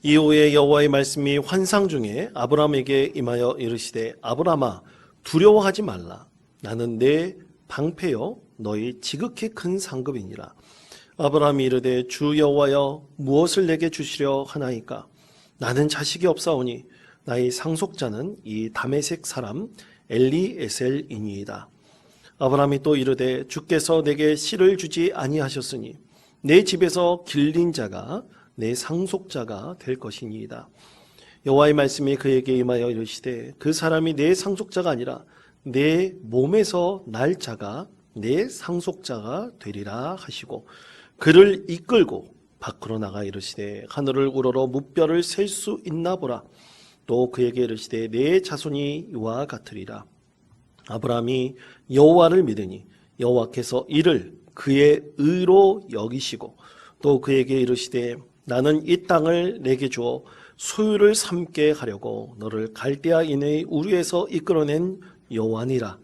이후에 여호와의 말씀이 환상 중에 아브라함에게 임하여 이르시되 아브라함아 두려워하지 말라. 나는 내 방패요 너희 지극히 큰 상급이니라. 아브라함이 이르되 주 여호와여 무엇을 내게 주시려 하나이까. 나는 자식이 없사오니 나의 상속자는 이 다메섹 사람 엘리에셀이니이다. 아브라함이 또 이르되 주께서 내게 씨를 주지 아니하셨으니 내 집에서 길린 자가 내 상속자가 될 것이니이다. 여호와의 말씀이 그에게 임하여 이르시되 그 사람이 내 상속자가 아니라 내 몸에서 날 자가 내 상속자가 되리라 하시고 그를 이끌고 밖으로 나가 이르시되 하늘을 우러러 무뼈를 셀 수 있나 보라. 또 그에게 이르시되 내 자손이 이와 같으리라. 아브라함이 여호와를 믿으니 여호와께서 이를 그의 의로 여기시고 또 그에게 이르시되 나는 이 땅을 내게 주어 소유를 삼게 하려고 너를 갈대아인의 우리에서 이끌어낸 여호와니라.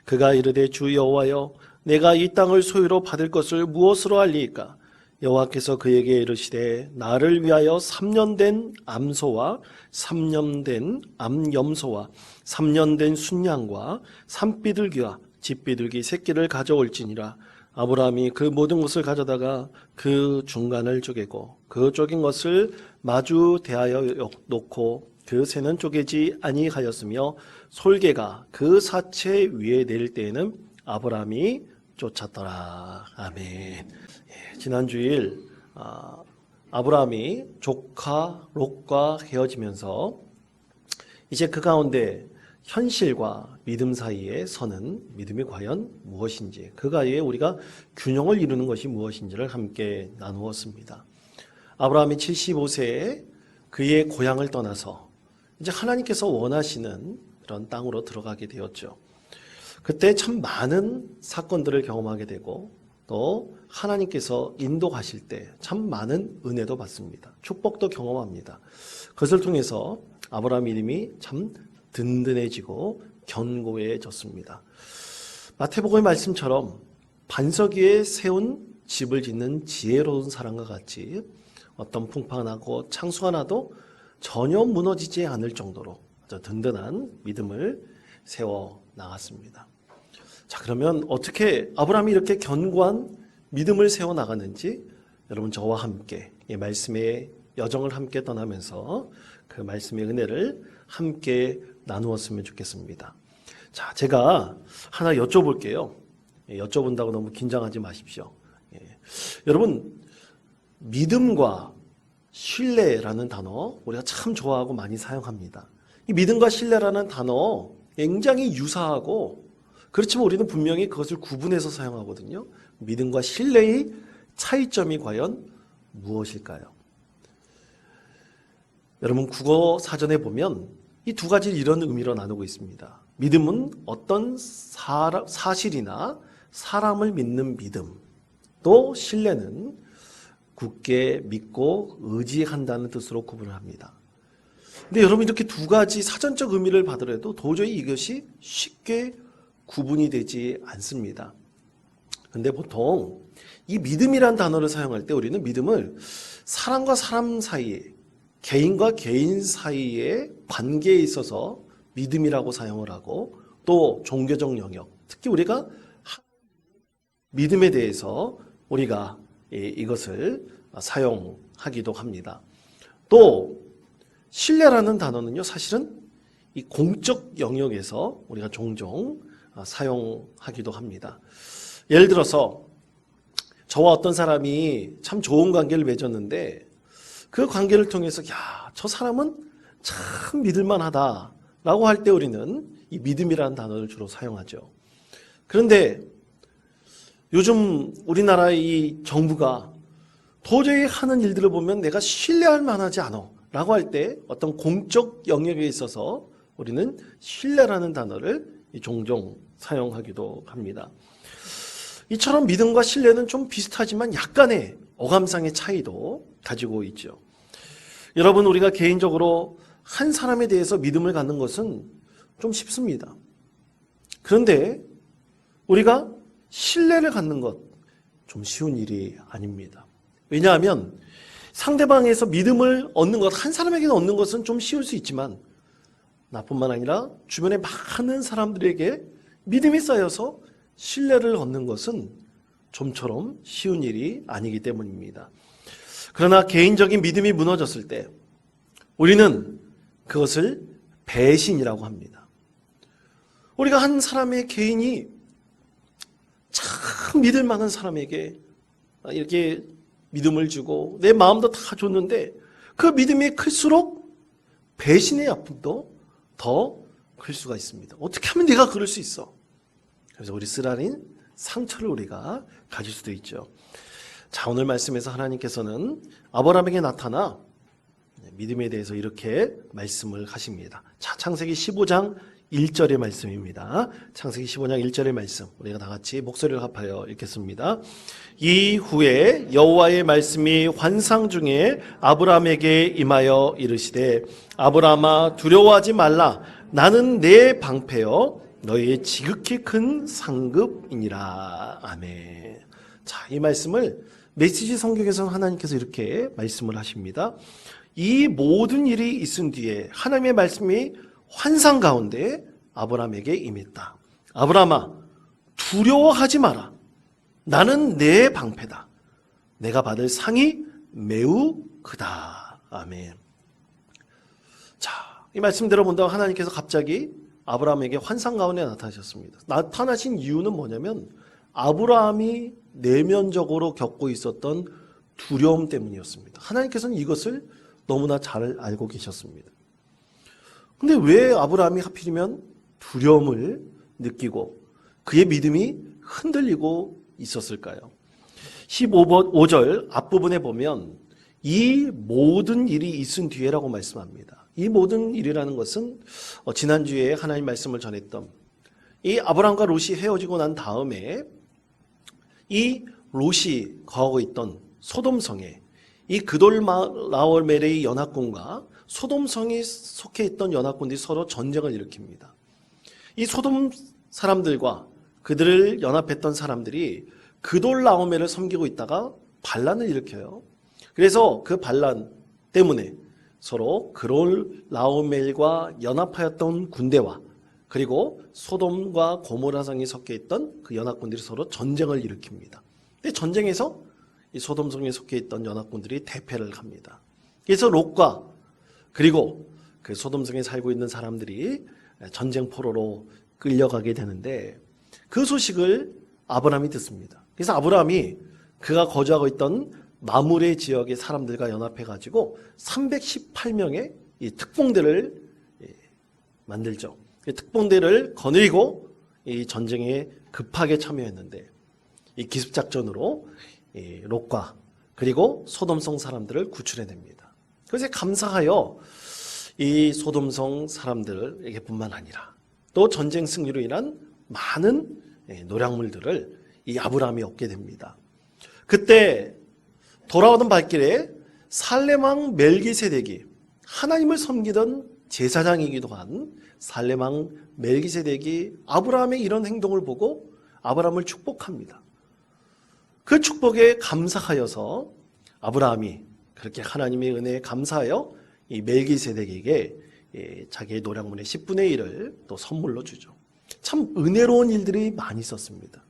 그가 이르되 주 여호와여 내가 이 땅을 소유로 받을 것을 무엇으로 알리이까. 여호와께서 그에게 이르시되 나를 위하여 3년 된 암소와 3년 된 암염소와 3년 된 순양과 산비둘기와 집비둘기 새끼를 가져올지니라. 아브라함이 그 모든 것을 가져다가 그 중간을 쪼개고 그 쪼갠 것을 마주 대하여 놓고 그 새는 쪼개지 아니하였으며 솔개가 그 사체 위에 내릴 때에는 아브라함이 쫓았더라. 아멘. 지난 주일 아브라함이 조카 롯과 헤어지면서 이제 그 가운데 현실과 믿음 사이에 서는 믿음이 과연 무엇인지, 그 가운데 우리가 균형을 이루는 것이 무엇인지를 함께 나누었습니다. 아브라함이 75세에 그의 고향을 떠나서 이제 하나님께서 원하시는 그런 땅으로 들어가게 되었죠. 그때 참 많은 사건들을 경험하게 되고 또 하나님께서 인도하실 때 참 많은 은혜도 받습니다. 축복도 경험합니다. 그것을 통해서 아브라함 믿음이 참 든든해지고 견고해졌습니다. 마태복음의 말씀처럼 반석 위에 세운 집을 짓는 지혜로운 사람과 같이 어떤 풍파나고 창수가 나도 전혀 무너지지 않을 정도로 아주 든든한 믿음을 세워 나갔습니다. 자, 그러면 어떻게 아브라함이 이렇게 견고한 믿음을 세워 나갔는지 여러분 저와 함께 이 말씀의 여정을 함께 떠나면서 그 말씀의 은혜를 함께 나누었으면 좋겠습니다. 자, 제가 하나 여쭤볼게요. 여쭤본다고 너무 긴장하지 마십시오. 여러분, 믿음과 신뢰라는 단어 우리가 참 좋아하고 많이 사용합니다. 이 믿음과 신뢰라는 단어 굉장히 유사하고 그렇지만 우리는 분명히 그것을 구분해서 사용하거든요. 믿음과 신뢰의 차이점이 과연 무엇일까요? 여러분 국어 사전에 보면 이 두 가지를 이런 의미로 나누고 있습니다. 믿음은 어떤 사실이나 사람을 믿는 믿음, 또 신뢰는 굳게 믿고 의지한다는 뜻으로 구분을 합니다. 근데 여러분 이렇게 두 가지 사전적 의미를 받으려도 도저히 이것이 쉽게 구분이 되지 않습니다. 근데 보통 이 믿음이란 단어를 사용할 때 우리는 믿음을 사람과 사람 사이에, 개인과 개인 사이의 관계에 있어서 믿음이라고 사용을 하고 또 종교적 영역, 특히 우리가 믿음에 대해서 우리가 이것을 사용하기도 합니다. 또 신뢰라는 단어는요, 사실은 이 공적 영역에서 우리가 종종 사용하기도 합니다. 예를 들어서 저와 어떤 사람이 참 좋은 관계를 맺었는데 그 관계를 통해서 야, 저 사람은 참 믿을만하다라고 할 때 우리는 이 믿음이라는 단어를 주로 사용하죠. 그런데 요즘 우리나라의 이 정부가 도저히 하는 일들을 보면 내가 신뢰할 만하지 않아 라고 할 때 어떤 공적 영역에 있어서 우리는 신뢰라는 단어를 종종 사용하기도 합니다. 이처럼 믿음과 신뢰는 좀 비슷하지만 약간의 어감상의 차이도 가지고 있죠. 여러분 우리가 개인적으로 한 사람에 대해서 믿음을 갖는 것은 좀 쉽습니다. 그런데 우리가 신뢰를 갖는 것 좀 쉬운 일이 아닙니다. 왜냐하면 상대방에서 믿음을 얻는 것, 한 사람에게 얻는 것은 좀 쉬울 수 있지만 나뿐만 아니라 주변의 많은 사람들에게 믿음이 쌓여서 신뢰를 얻는 것은 좀처럼 쉬운 일이 아니기 때문입니다. 그러나 개인적인 믿음이 무너졌을 때 우리는 그것을 배신이라고 합니다. 우리가 한 사람의 개인이 참 믿을 만한 사람에게 이렇게 믿음을 주고 내 마음도 다 줬는데 그 믿음이 클수록 배신의 아픔도 더 클 수가 있습니다. 어떻게 하면 내가 그럴 수 있어? 그래서 우리 쓰라린 상처를 우리가 가질 수도 있죠. 자, 오늘 말씀에서 하나님께서는 아브라함에게 나타나 믿음에 대해서 이렇게 말씀을 하십니다. 자, 창세기 15장 1절의 말씀입니다. 창세기 15장 1절의 말씀, 우리가 다 같이 목소리를 합하여 읽겠습니다. 이후에 여호와의 말씀이 환상 중에 아브라함에게 임하여 이르시되 아브라함아 두려워하지 말라. 나는 내 방패여 너의 지극히 큰 상급이니라. 아멘. 자, 이 말씀을 메시지 성경에서는 하나님께서 이렇게 말씀을 하십니다. 이 모든 일이 있은 뒤에 하나님의 말씀이 환상 가운데 아브라함에게 임했다. 아브라함아, 두려워하지 마라. 나는 내 방패다. 내가 받을 상이 매우 크다. 아멘. 자, 이 말씀 들어본다고 하나님께서 갑자기 아브라함에게 환상 가운데 나타나셨습니다. 나타나신 이유는 뭐냐면 아브라함이 내면적으로 겪고 있었던 두려움 때문이었습니다. 하나님께서는 이것을 너무나 잘 알고 계셨습니다. 근데 왜 아브라함이 하필이면 두려움을 느끼고 그의 믿음이 흔들리고 있었을까요? 15절 앞부분에 보면 이 모든 일이 있은 뒤에라고 말씀합니다. 이 모든 일이라는 것은 지난주에 하나님 말씀을 전했던 이 아브라함과 롯이 헤어지고 난 다음에 이 롯이 거하고 있던 소돔성에 이 그돌라오멜의 연합군과 소돔성이 속해 있던 연합군들이 서로 전쟁을 일으킵니다. 이 소돔 사람들과 그들을 연합했던 사람들이 그돌라오멜을 섬기고 있다가 반란을 일으켜요. 그래서 그 반란 때문에 서로 그돌라오멜과 연합하였던 군대와 그리고 소돔과 고모라성이 섞여 있던 그 연합군들이 서로 전쟁을 일으킵니다. 근데 전쟁에서 이 소돔성에 속해 있던 연합군들이 대패를 합니다. 그래서 롯과 그리고 그 소돔성에 살고 있는 사람들이 전쟁 포로로 끌려가게 되는데 그 소식을 아브라함이 듣습니다. 그래서 아브라함이 그가 거주하고 있던 마므레 지역의 사람들과 연합해가지고 318명의 이 특공대를 만들죠. 이 특공대를 거느리고 이 전쟁에 급하게 참여했는데 이 기습작전으로 롯과 그리고 소돔성 사람들을 구출해냅니다. 그래서 감사하여 이 소돔성 사람들에게뿐만 아니라 또 전쟁 승리로 인한 많은 노량물들을 이 아브라함이 얻게 됩니다. 그때 돌아오던 발길에 살렘왕 멜기세덱이 하나님을 섬기던 제사장이기도 한 살렘왕 멜기세덱이 아브라함의 이런 행동을 보고 아브라함을 축복합니다. 그 축복에 감사하여서 아브라함이 그렇게 하나님의 은혜에 감사하여 이 멜기세덱에게 자기의 노량문의 10분의 1을 또 선물로 주죠. 참 은혜로운 일들이 많이 있었습니다.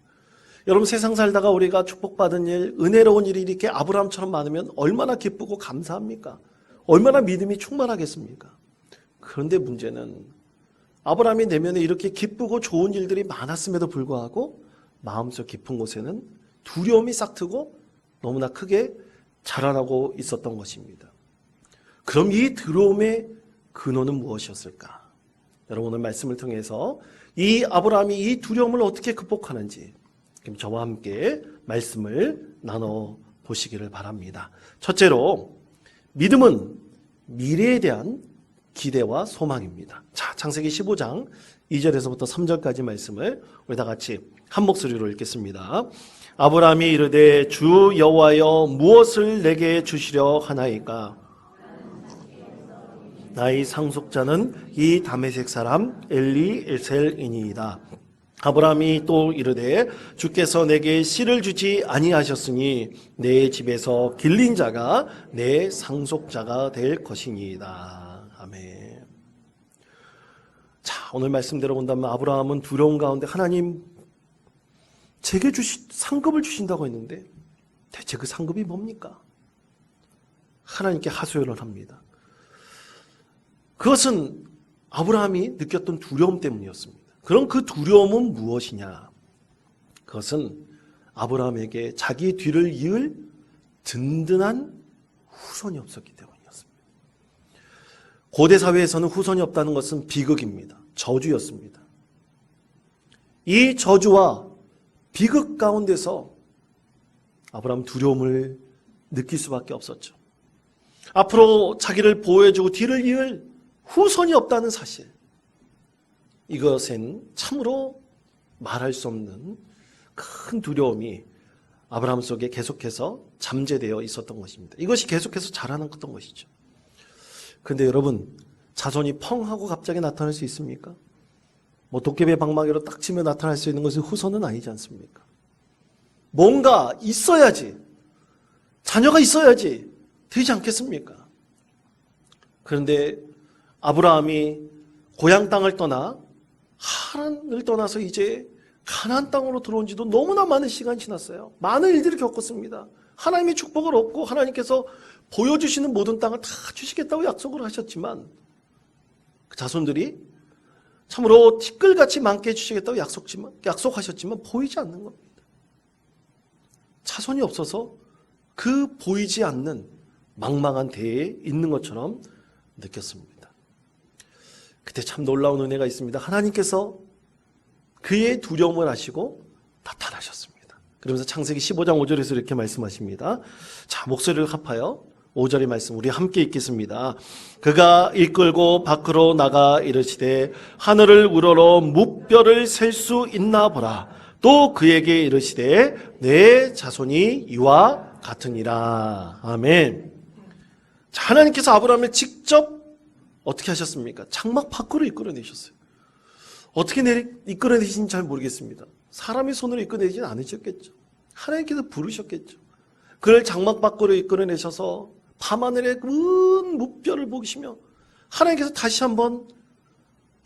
여러분 세상 살다가 우리가 축복받은 일, 은혜로운 일이 이렇게 아브라함처럼 많으면 얼마나 기쁘고 감사합니까? 얼마나 믿음이 충만하겠습니까? 그런데 문제는 아브라함의 내면에 이렇게 기쁘고 좋은 일들이 많았음에도 불구하고 마음속 깊은 곳에는 두려움이 싹트고 너무나 크게 자라나고 있었던 것입니다. 그럼 이 두려움의 근원은 무엇이었을까? 여러분 오늘 말씀을 통해서 이 아브라함이 이 두려움을 어떻게 극복하는지 그럼 저와 함께 말씀을 나눠보시기를 바랍니다. 첫째로 믿음은 미래에 대한 기대와 소망입니다. 자, 창세기 15장 2절에서부터 3절까지 말씀을 우리 다 같이 한 목소리로 읽겠습니다. 아브라함이 이르되 주 여호와여 무엇을 내게 주시려 하나이까? 나의 상속자는 이 다메섹 사람 엘리에셀이니이다. 아브라함이 또 이르되 주께서 내게 씨를 주지 아니하셨으니 내 집에서 길린 자가 내 상속자가 될 것이니이다. 아멘. 자, 오늘 말씀대로 본다면 아브라함은 두려움 가운데 하나님 제게 상급을 주신다고 했는데 대체 그 상급이 뭡니까? 하나님께 하소연을 합니다. 그것은 아브라함이 느꼈던 두려움 때문이었습니다. 그럼 그 두려움은 무엇이냐? 그것은 아브라함에게 자기 뒤를 이을 든든한 후손이 없었기 때문이었습니다. 고대 사회에서는 후손이 없다는 것은 비극입니다. 저주였습니다. 이 저주와 비극 가운데서 아브라함 두려움을 느낄 수밖에 없었죠. 앞으로 자기를 보호해주고 뒤를 이을 후손이 없다는 사실, 이것은 참으로 말할 수 없는 큰 두려움이 아브라함 속에 계속해서 잠재되어 있었던 것입니다. 이것이 계속해서 자라났던 것이죠. 그런데 여러분, 자손이 펑 하고 갑자기 나타날 수 있습니까? 뭐 도깨비 방망이로 딱 치면 나타날 수 있는 것은 후손은 아니지 않습니까? 뭔가 있어야지, 자녀가 있어야지 되지 않겠습니까? 그런데 아브라함이 고향 땅을 떠나 하란을 떠나서 이제 가나안 땅으로 들어온 지도 너무나 많은 시간이 지났어요. 많은 일들을 겪었습니다. 하나님의 축복을 얻고 하나님께서 보여주시는 모든 땅을 다 주시겠다고 약속을 하셨지만 그 자손들이 참으로 티끌같이 많게 해주시겠다고 약속하셨지만 보이지 않는 겁니다. 자손이 없어서 그 보이지 않는 망망한 대에 있는 것처럼 느꼈습니다. 그때 참 놀라운 은혜가 있습니다. 하나님께서 그의 두려움을 아시고 나타나셨습니다. 그러면서 창세기 15장 5절에서 이렇게 말씀하십니다. 자, 목소리를 합하여 5절의 말씀 우리 함께 읽겠습니다. 그가 이끌고 밖으로 나가 이르시되 하늘을 우러러 무뼈를 셀 수 있나 보라. 또 그에게 이르시되 내 자손이 이와 같으니라. 아멘. 자, 하나님께서 아브라함을 직접 어떻게 하셨습니까? 장막 밖으로 이끌어내셨어요. 어떻게 이끌어내신지 잘 모르겠습니다. 사람의 손으로 이끌어내지는 않으셨겠죠. 하나님께서 부르셨겠죠. 그를 장막 밖으로 이끌어내셔서 밤하늘의 큰 무뼈를 보시며 하나님께서 다시 한번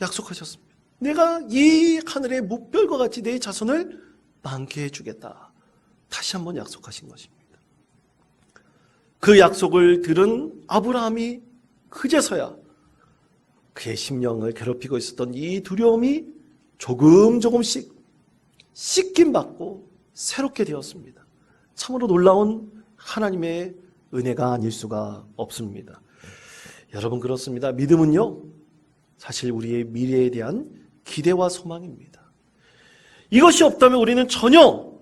약속하셨습니다. 내가 이 하늘의 무뼈과 같이 내 자손을 많게 해주겠다. 다시 한번 약속하신 것입니다. 그 약속을 들은 아브라함이 그제서야 그의 심령을 괴롭히고 있었던 이 두려움이 조금씩 씻김받고 새롭게 되었습니다. 참으로 놀라운 하나님의 은혜가 아닐 수가 없습니다. 여러분, 그렇습니다. 믿음은요, 사실 우리의 미래에 대한 기대와 소망입니다. 이것이 없다면 우리는 전혀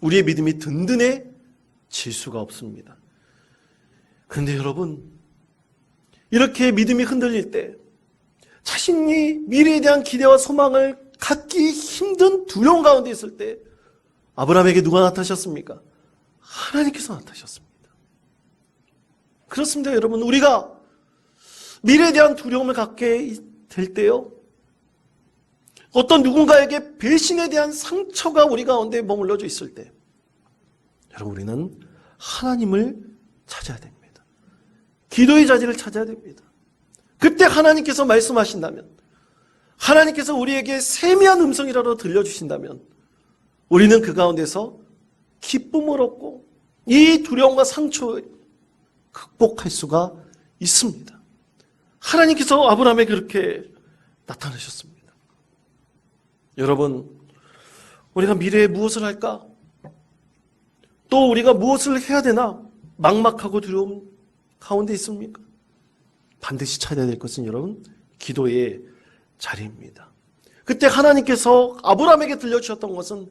우리의 믿음이 든든해질 수가 없습니다. 그런데 여러분, 이렇게 믿음이 흔들릴 때 자신이 미래에 대한 기대와 소망을 갖기 힘든 두려움 가운데 있을 때 아브라함에게 누가 나타나셨습니까? 하나님께서 나타나셨습니다. 그렇습니다. 여러분, 우리가 미래에 대한 두려움을 갖게 될 때요, 어떤 누군가에게 배신에 대한 상처가 우리 가운데 머물러져 있을 때 여러분, 우리는 하나님을 찾아야 됩니다. 기도의 자리를 찾아야 됩니다. 그때 하나님께서 말씀하신다면, 하나님께서 우리에게 세미한 음성이라도 들려주신다면 우리는 그 가운데서 기쁨을 얻고 이 두려움과 상처를 극복할 수가 있습니다. 하나님께서 아브라함에게 그렇게 나타나셨습니다. 여러분, 우리가 미래에 무엇을 할까? 또 우리가 무엇을 해야 되나? 막막하고 두려움 가운데 있습니까? 반드시 찾아야 될 것은 여러분, 기도의 자리입니다. 그때 하나님께서 아브라함에게 들려주셨던 것은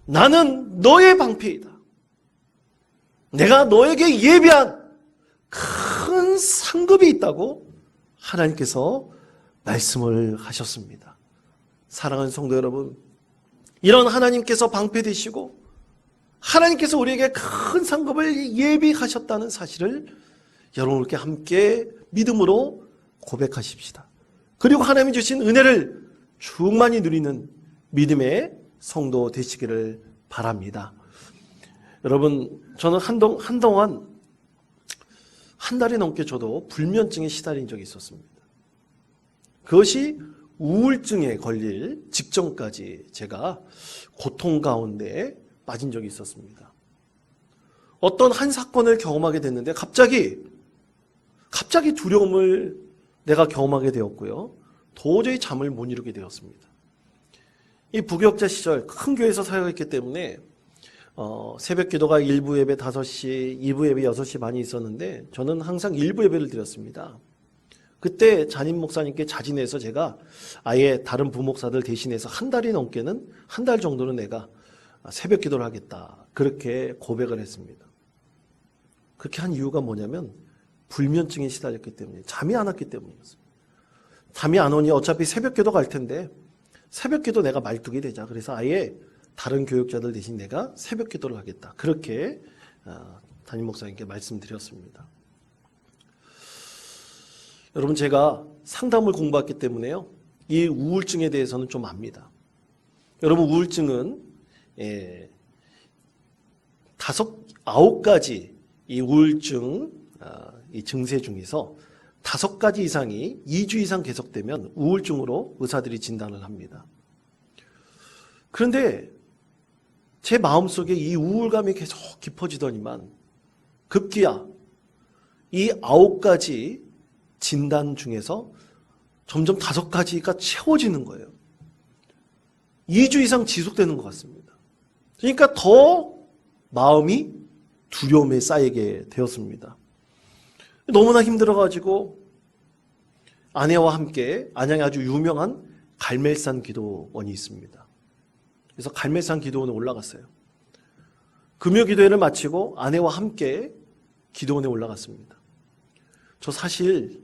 나는 너의 방패이다. 내가 너에게 예비한 큰 상급이 있다고 하나님께서 말씀을 하셨습니다. 사랑하는 성도 여러분, 이런 하나님께서 방패 되시고 하나님께서 우리에게 큰 상급을 예비하셨다는 사실을 여러분께 함께 믿음으로 고백하십시다. 그리고 하나님이 주신 은혜를 충만히 누리는 믿음의 성도 되시기를 바랍니다. 여러분, 저는 한동안 한 달이 넘게 저도 불면증에 시달린 적이 있었습니다. 그것이 우울증에 걸릴 직전까지 제가 고통 가운데 빠진 적이 있었습니다. 어떤 한 사건을 경험하게 됐는데 갑자기 두려움을 내가 경험하게 되었고요. 도저히 잠을 못 이루게 되었습니다. 이 부교역자 시절 큰 교회에서 사역했기 때문에 새벽 기도가 1부 예배 5시, 2부 예배 6시 반이 있었는데 저는 항상 1부 예배를 드렸습니다. 그때 담임 목사님께 자진해서 제가 아예 다른 부목사들 대신해서 한 달 정도는 내가 새벽 기도를 하겠다. 그렇게 고백을 했습니다. 그렇게 한 이유가 뭐냐면 불면증에 시달렸기 때문에, 잠이 안 왔기 때문이었습니다. 잠이 안 오니 어차피 새벽 기도 갈 텐데 새벽 기도 내가 말뚝이 되자. 그래서 아예 다른 교육자들 대신 내가 새벽 기도를 하겠다. 그렇게 담임 목사님께 말씀드렸습니다. 여러분, 제가 상담을 공부했기 때문에요, 이 우울증에 대해서는 좀 압니다. 여러분, 우울증은 9가지 이 우울증 이 증세 중에서 5가지 이상이 2주 이상 계속되면 우울증으로 의사들이 진단을 합니다. 그런데 제 마음속에 이 우울감이 계속 깊어지더니만 급기야 이 9가지 진단 중에서 점점 5가지가 채워지는 거예요. 2주 이상 지속되는 것 같습니다. 그러니까 더 마음이 두려움에 쌓이게 되었습니다. 너무나 힘들어가지고 아내와 함께 안양에 아주 유명한 갈멜산 기도원이 있습니다. 그래서 갈멜산 기도원에 올라갔어요. 금요 기도회를 마치고 아내와 함께 기도원에 올라갔습니다. 저 사실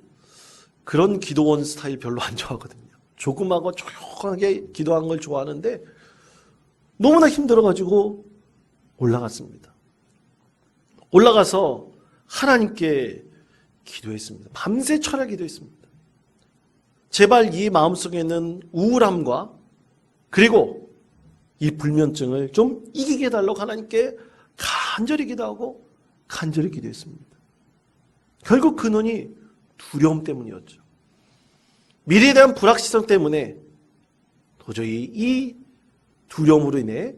그런 기도원 스타일 별로 안 좋아하거든요. 조그마하고 조용하게 기도하는 걸 좋아하는데 너무나 힘들어가지고 올라갔습니다. 올라가서 하나님께 기도했습니다. 밤새 철야 기도했습니다. 제발 이 마음속에 있는 우울함과 그리고 이 불면증을 좀 이기게 해달라고 하나님께 간절히 기도하고 간절히 기도했습니다. 결국 근원이 두려움 때문이었죠. 미래에 대한 불확실성 때문에 도저히 이 두려움으로 인해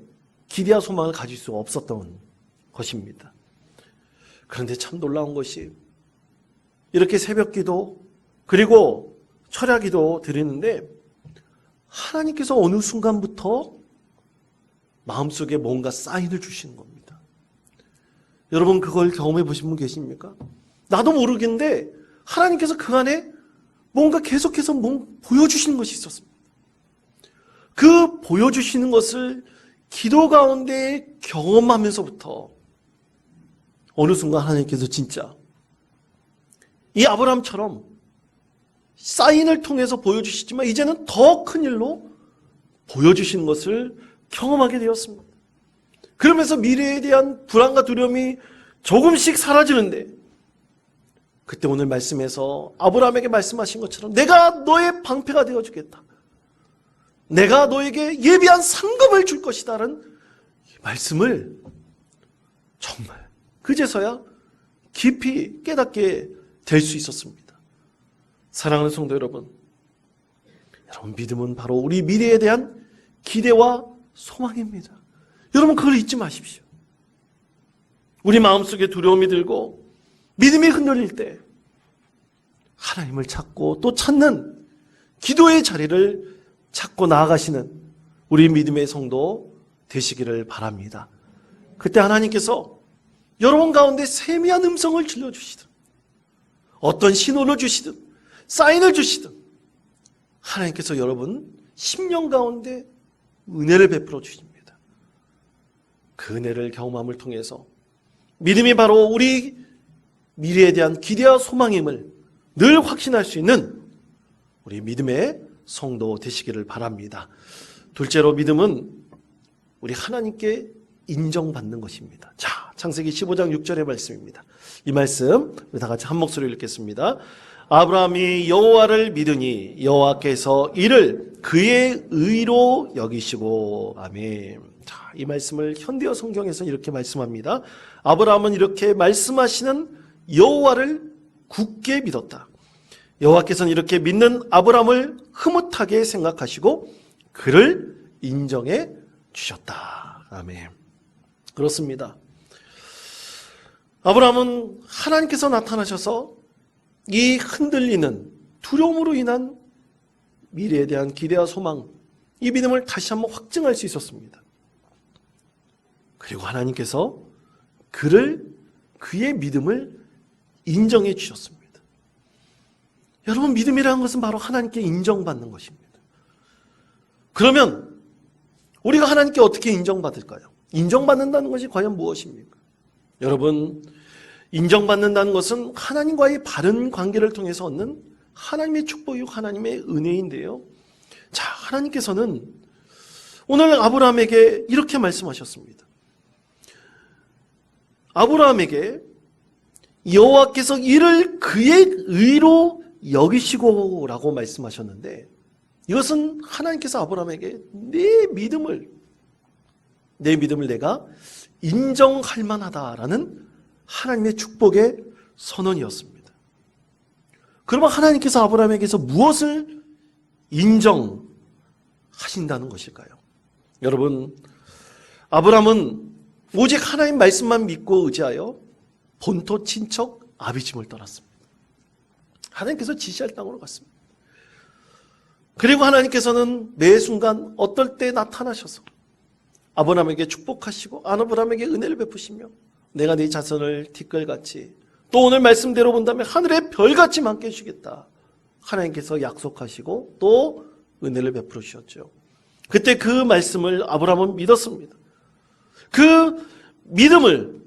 기대와 소망을 가질 수가 없었던 것입니다. 그런데 참 놀라운 것이 이렇게 새벽 기도 그리고 철야 기도 드리는데 하나님께서 어느 순간부터 마음속에 뭔가 사인을 주시는 겁니다. 여러분, 그걸 경험해 보신 분 계십니까? 나도 모르겠는데 하나님께서 그 안에 뭔가 계속해서 보여주시는 것이 있었습니다. 그 보여주시는 것을 기도 가운데 경험하면서부터 어느 순간 하나님께서 진짜 이 아브라함처럼 사인을 통해서 보여주시지만 이제는 더 큰 일로 보여주시는 것을 경험하게 되었습니다. 그러면서 미래에 대한 불안과 두려움이 조금씩 사라지는데 그때 오늘 말씀에서 아브라함에게 말씀하신 것처럼 내가 너의 방패가 되어주겠다. 내가 너에게 예비한 상급을 줄 것이다라는 말씀을 정말 그제서야 깊이 깨닫게 될 수 있었습니다. 사랑하는 성도 여러분, 믿음은 바로 우리 미래에 대한 기대와 소망입니다. 여러분, 그걸 잊지 마십시오. 우리 마음속에 두려움이 들고 믿음이 흔들릴 때 하나님을 찾고 또 찾는 기도의 자리를 찾고 나아가시는 우리 믿음의 성도 되시기를 바랍니다. 그때 하나님께서 여러분 가운데 세미한 음성을 들려주시든 어떤 신호를 주시든 사인을 주시든 하나님께서 여러분 심령 가운데 은혜를 베풀어 주십니다. 그 은혜를 경험함을 통해서 믿음이 바로 우리 미래에 대한 기대와 소망임을 늘 확신할 수 있는 우리 믿음의 성도 되시기를 바랍니다. 둘째로 믿음은 우리 하나님께 인정받는 것입니다. 자, 창세기 15장 6절의 말씀입니다. 이 말씀 우리 다 같이 한 목소리로 읽겠습니다. 아브라함이 여호와를 믿으니 여호와께서 이를 그의 의로 여기시고. 아멘. 자, 이 말씀을 현대어 성경에서 이렇게 말씀합니다. 아브라함은 이렇게 말씀하시는 여호와를 굳게 믿었다. 여호와께서는 이렇게 믿는 아브라함을 흐뭇하게 생각하시고 그를 인정해 주셨다. 아멘. 그렇습니다. 아브라함은 하나님께서 나타나셔서 이 흔들리는 두려움으로 인한 미래에 대한 기대와 소망, 이 믿음을 다시 한번 확증할 수 있었습니다. 그리고 하나님께서 그의 믿음을 인정해 주셨습니다. 여러분, 믿음이라는 것은 바로 하나님께 인정받는 것입니다. 그러면 우리가 하나님께 어떻게 인정받을까요? 인정받는다는 것이 과연 무엇입니까? 여러분, 인정받는다는 것은 하나님과의 바른 관계를 통해서 얻는 하나님의 축복이고 하나님의 은혜인데요. 자, 하나님께서는 오늘 아브라함에게 이렇게 말씀하셨습니다. 아브라함에게 여호와께서 이를 그의 의로 여기시고 라고 말씀하셨는데, 이것은 하나님께서 아브라함에게 내 믿음을 내가 인정할 만하다라는 하나님의 축복의 선언이었습니다. 그러면 하나님께서 아브라함에게서 무엇을 인정하신다는 것일까요? 여러분, 아브라함은 오직 하나님 말씀만 믿고 의지하여 본토 친척 아비집을 떠났습니다. 하나님께서 지시할 땅으로 갔습니다. 그리고 하나님께서는 매 순간 어떨 때 나타나셔서 아브라함에게 축복하시고 아브라함에게 은혜를 베푸시며 내가 네 자손을 티끌같이, 또 오늘 말씀대로 본다면 하늘의 별같이 많게 해주겠다, 하나님께서 약속하시고 또 은혜를 베풀어 주셨죠. 그때 그 말씀을 아브라함은 믿었습니다. 그 믿음을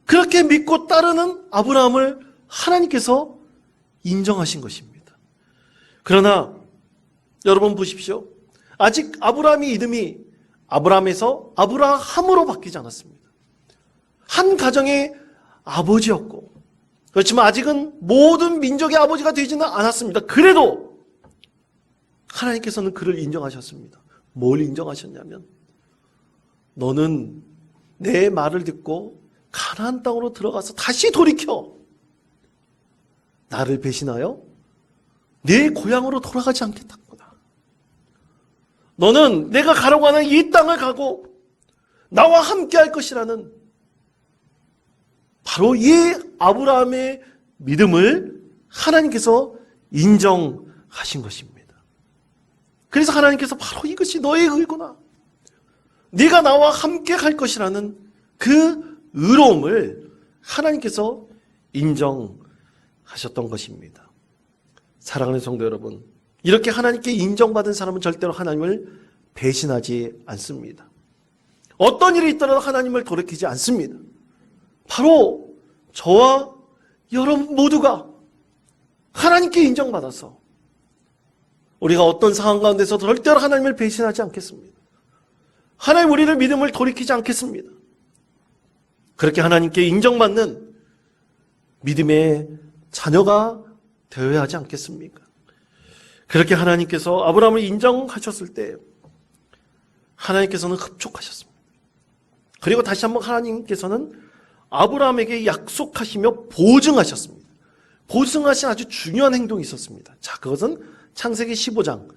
그렇게 믿고 따르는 아브라함을 하나님께서 인정하신 것입니다. 그러나 여러분 보십시오. 아직 아브라함의 이름이 아브라함에서 아브라함으로 바뀌지 않았습니다. 한 가정의 아버지였고, 그렇지만 아직은 모든 민족의 아버지가 되지는 않았습니다. 그래도 하나님께서는 그를 인정하셨습니다. 뭘 인정하셨냐면, 너는 내 말을 듣고 가나안 땅으로 들어가서 다시 돌이켜 나를 배신하여 내 고향으로 돌아가지 않겠다구나. 너는 내가 가려고 하는 이 땅을 가고 나와 함께 할 것이라는 바로 이 아브라함의 믿음을 하나님께서 인정하신 것입니다. 그래서 하나님께서 바로 이것이 너의 의구나, 네가 나와 함께 갈 것이라는 그 의로움을 하나님께서 인정하셨던 것입니다. 사랑하는 성도 여러분, 이렇게 하나님께 인정받은 사람은 절대로 하나님을 배신하지 않습니다. 어떤 일이 있더라도 하나님을 돌이키지 않습니다. 바로 저와 여러분 모두가 하나님께 인정받아서 우리가 어떤 상황 가운데서 절대로 하나님을 배신하지 않겠습니다. 하나님 우리를 믿음을 돌이키지 않겠습니다. 그렇게 하나님께 인정받는 믿음의 자녀가 되어야 하지 않겠습니까? 그렇게 하나님께서 아브라함을 인정하셨을 때 하나님께서는 흡족하셨습니다. 그리고 다시 한번 하나님께서는 아브라함에게 약속하시며 보증하셨습니다. 보증하신 아주 중요한 행동이 있었습니다. 자, 그것은 창세기 15장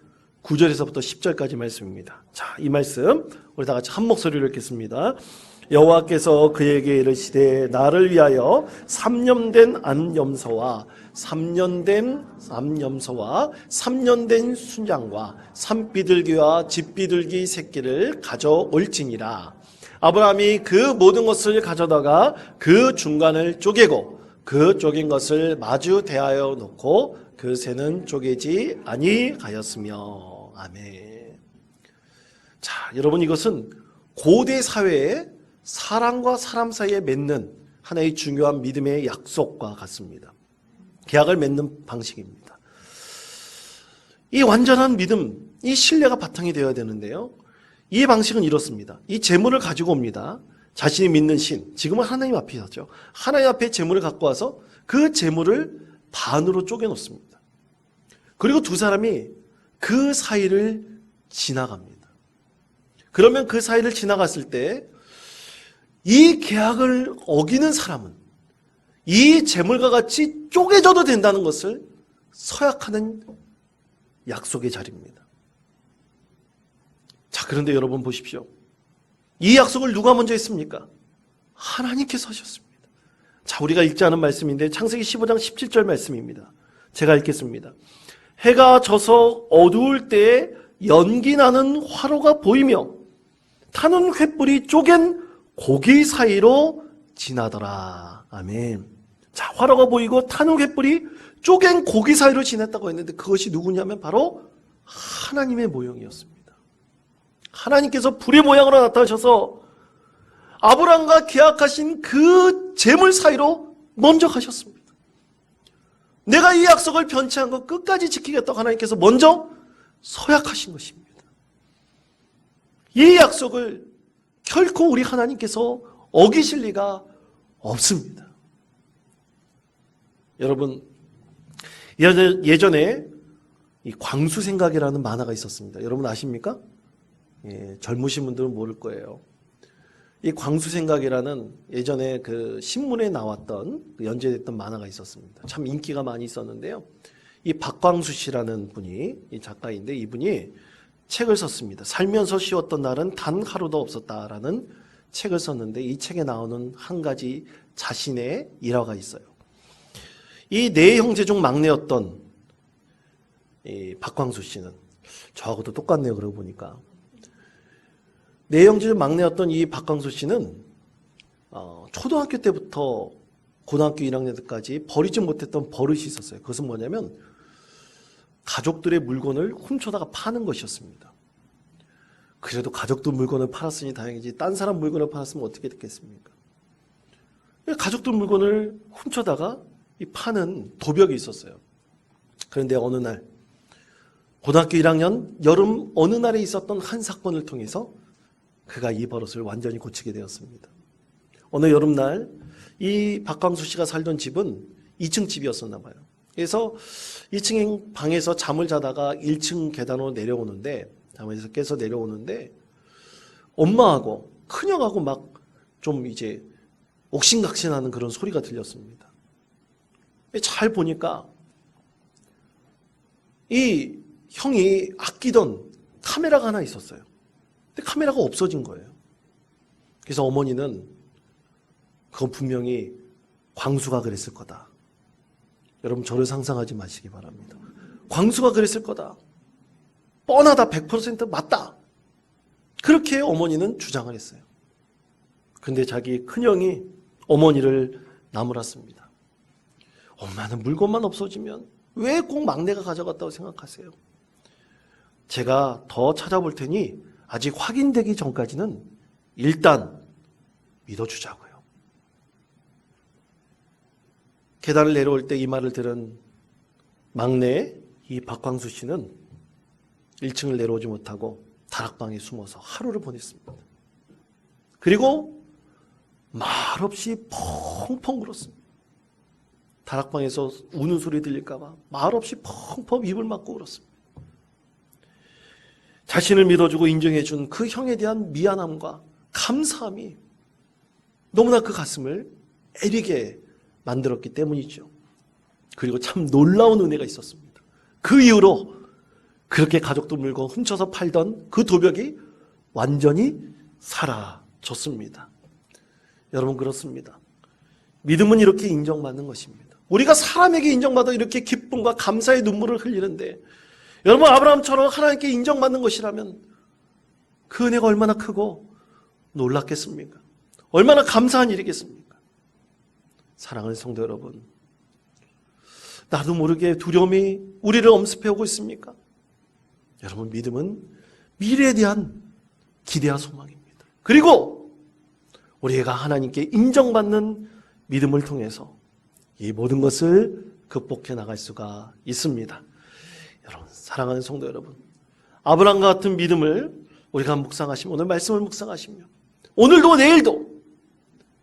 9절에서부터 10절까지 말씀입니다. 자, 이 말씀 우리 다 같이 한 목소리로 읽겠습니다. 여호와께서 그에게 이르시되 나를 위하여 3년 된 암염소와 3년 된 순양과 산비둘기와 집비둘기 새끼를 가져올지니라. 아브라함이 그 모든 것을 가져다가 그 중간을 쪼개고 그 쪼갠 것을 마주 대하여 놓고 그 새는 쪼개지 아니하였으며. 아멘. 자, 여러분, 이것은 고대 사회에 사람과 사람 사이에 맺는 하나의 중요한 믿음의 약속과 같습니다. 계약을 맺는 방식입니다. 이 완전한 믿음, 이 신뢰가 바탕이 되어야 되는데요. 이 방식은 이렇습니다. 이 재물을 가지고 옵니다. 자신이 믿는 신, 지금은 하나님 앞이었죠. 하나님 앞에 재물을 갖고 와서 그 재물을 반으로 쪼개 놓습니다. 그리고 두 사람이 그 사이를 지나갑니다. 그러면 그 사이를 지나갔을 때 이 계약을 어기는 사람은 이 재물과 같이 쪼개져도 된다는 것을 서약하는 약속의 자리입니다. 자, 그런데 여러분 보십시오. 이 약속을 누가 먼저 했습니까? 하나님께서 하셨습니다. 자, 우리가 읽지 않은 말씀인데 창세기 15장 17절 말씀입니다. 제가 읽겠습니다. 해가 져서 어두울 때에 연기 나는 화로가 보이며 타는 횃불이 쪼갠 고기 사이로 지나더라. 아멘. 자, 화로가 보이고 타는 횃불이 쪼갠 고기 사이로 지났다고 했는데 그것이 누구냐면 바로 하나님의 모형이었습니다. 하나님께서 불의 모양으로 나타나셔서 아브라함과 계약하신 그 재물 사이로 먼저 가셨습니다. 내가 이 약속을 변치 않고 끝까지 지키겠다고 하나님께서 먼저 서약하신 것입니다. 이 약속을 결코 우리 하나님께서 어기실 리가 없습니다. 여러분, 예전에 이 광수생각이라는 만화가 있었습니다. 여러분 아십니까? 예, 젊으신 분들은 모를 거예요. 이 광수생각이라는 예전에 그 신문에 나왔던 연재됐던 만화가 있었습니다. 참 인기가 많이 있었는데요. 이 박광수 씨라는 분이 이 작가인데 이분이 책을 썼습니다. 살면서 쉬었던 날은 단 하루도 없었다라는 책을 썼는데 이 책에 나오는 한 가지 자신의 일화가 있어요. 이 네 형제 중 막내였던 이 박광수 씨는 저하고도 똑같네요. 그러고 보니까 네 형제 중 막내였던 이 박광수 씨는 초등학교 때부터 고등학교 1학년 때까지 버리지 못했던 버릇이 있었어요. 그것은 뭐냐면 가족들의 물건을 훔쳐다가 파는 것이었습니다. 그래도 가족들 물건을 팔았으니 다행이지 딴 사람 물건을 팔았으면 어떻게 됐겠습니까? 가족들 물건을 훔쳐다가 파는 도벽이 있었어요. 그런데 어느 날 고등학교 1학년 여름 어느 날에 있었던 한 사건을 통해서 그가 이 버릇을 완전히 고치게 되었습니다. 어느 여름날 이 박광수 씨가 살던 집은 2층 집이었었나 봐요. 그래서 2층 방에서 잠을 자다가 1층 계단으로 내려오는데 잠에서 깨서 내려오는데 엄마하고 큰형하고 막 좀 이제 옥신각신하는 그런 소리가 들렸습니다. 잘 보니까 이 형이 아끼던 카메라가 하나 있었어요. 근데 카메라가 없어진 거예요. 그래서 어머니는 그건 분명히 광수가 그랬을 거다. 여러분 저를 상상하지 마시기 바랍니다. 광수가 그랬을 거다. 뻔하다. 100% 맞다. 그렇게 어머니는 주장을 했어요. 근데 자기 큰형이 어머니를 나무랐습니다. 엄마는 물건만 없어지면 왜 꼭 막내가 가져갔다고 생각하세요? 제가 더 찾아볼 테니 아직 확인되기 전까지는 일단 믿어주자고요. 계단을 내려올 때 이 말을 들은 막내 이 박광수 씨는 1층을 내려오지 못하고 다락방에 숨어서 하루를 보냈습니다. 그리고 말없이 펑펑 울었습니다. 다락방에서 우는 소리 들릴까봐 말없이 펑펑 입을 막고 울었습니다. 자신을 믿어주고 인정해준 그 형에 대한 미안함과 감사함이 너무나 그 가슴을 애리게 만들었기 때문이죠. 그리고 참 놀라운 은혜가 있었습니다. 그 이후로 그렇게 가족들 물건 훔쳐서 팔던 그 도벽이 완전히 사라졌습니다. 여러분 그렇습니다. 믿음은 이렇게 인정받는 것입니다. 우리가 사람에게 인정받아 이렇게 기쁨과 감사의 눈물을 흘리는데 여러분 아브라함처럼 하나님께 인정받는 것이라면 그 은혜가 얼마나 크고 놀랍겠습니까? 얼마나 감사한 일이겠습니까? 사랑하는 성도 여러분, 나도 모르게 두려움이 우리를 엄습해오고 있습니까? 여러분 믿음은 미래에 대한 기대와 소망입니다. 그리고 우리가 하나님께 인정받는 믿음을 통해서 이 모든 것을 극복해 나갈 수가 있습니다. 여러분 사랑하는 성도 여러분, 아브라함과 같은 믿음을 우리가 묵상하시면 오늘 말씀을 묵상하시며 오늘도 내일도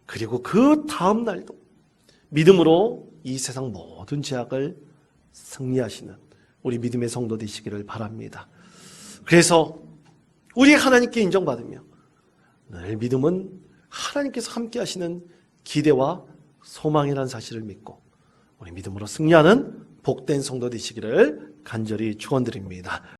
그리고 그 다음 날도 믿음으로 이 세상 모든 죄악을 승리하시는 우리 믿음의 성도 되시기를 바랍니다. 그래서 우리 하나님께 인정받으며 늘 믿음은 하나님께서 함께 하시는 기대와 소망이라는 사실을 믿고 우리 믿음으로 승리하는 복된 성도 되시기를 간절히 축원드립니다.